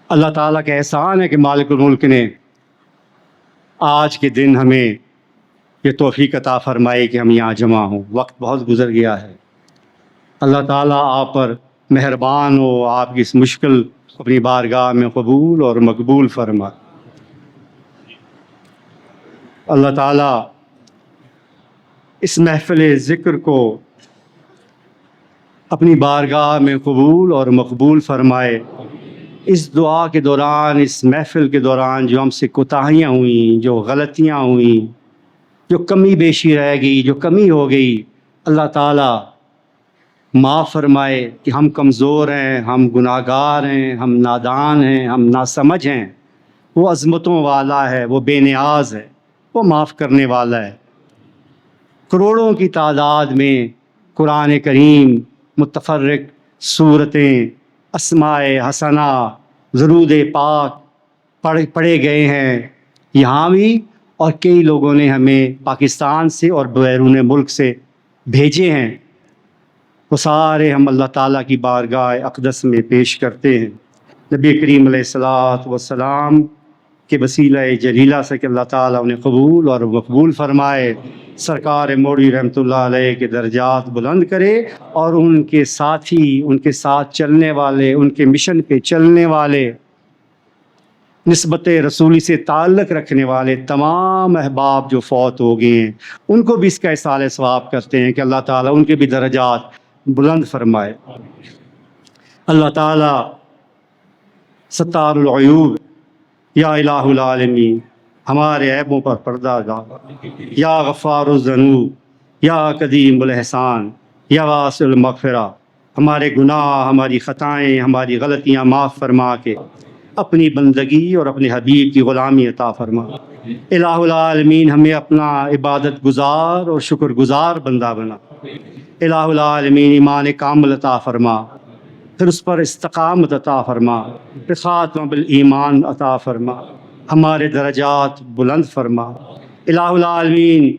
اللہ تعالیٰ کا احسان ہے کہ مالک الملک نے آج کے دن ہمیں یہ توفیق عطا فرمائی کہ ہم یہاں جمع ہوں۔ وقت بہت گزر گیا ہے۔ اللہ تعالیٰ آپ پر مہربان ہو، آپ کی اس مشکل اپنی بارگاہ میں قبول اور مقبول فرما۔ اللہ تعالیٰ اس محفل ذکر کو اپنی بارگاہ میں قبول اور مقبول فرمائے۔ اس دعا کے دوران، اس محفل کے دوران جو ہم سے کوتاہیاں ہوئیں، جو غلطیاں ہوئیں، جو کمی بیشی رہ گئی، جو کمی ہو گئی، اللہ تعالیٰ معاف فرمائے کہ ہم کمزور ہیں، ہم گناہ گار ہیں، ہم نادان ہیں، ہم ناسمجھ ہیں۔ وہ عظمتوں والا ہے، وہ بے نیاز ہے، وہ معاف کرنے والا ہے۔ کروڑوں کی تعداد میں قرآن کریم، متفرق صورتیں، اسماء حسنہ، درود پاک پڑھے گئے ہیں یہاں بھی، اور کئی لوگوں نے ہمیں پاکستان سے اور بیرون ملک سے بھیجے ہیں۔ وہ سارے ہم اللہ تعالیٰ کی بارگاہ اقدس میں پیش کرتے ہیں۔ نبی کریم علیہ الصلوۃ والسلام کے وسیلہ جلیلہ سے کہ اللہ تعالیٰ انہیں قبول اور مقبول فرمائے، سرکار موڑی رحمۃ اللہ علیہ کے درجات بلند کرے، اور ان کے ساتھی، ان کے ساتھ چلنے والے، ان کے مشن پہ چلنے والے، نسبت رسولی سے تعلق رکھنے والے تمام احباب جو فوت ہو گئے ہیں، ان کو بھی اس کا احصال ثواب کرتے ہیں کہ اللہ تعالیٰ ان کے بھی درجات بلند فرمائے۔ اللہ تعالیٰ ستار العیوب، یا الہ العالمین، ہمارے عیبوں پر پردہ ڈال۔ یا غفار الذنوب، یا قدیم الاحسان، یا واسع المغفرہ، ہمارے گناہ، ہماری خطائیں، ہماری غلطیاں معاف فرما کے اپنی بندگی اور اپنے حبیب کی غلامی عطا فرما۔ الہ العالمین، ہمیں اپنا عبادت گزار اور شکر گزار بندہ بنا۔ الہ العالمین، ایمان کامل عطا فرما، پھر اس پر استقامت عطا فرما، پھر خاتمہ بالایمان عطا فرما، ہمارے درجات بلند فرما۔ الہ العالمین،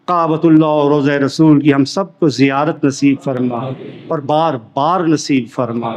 کعبۃ اللہ اور روضہ رسول کی ہم سب کو زیارت نصیب فرما اور بار بار نصیب فرما۔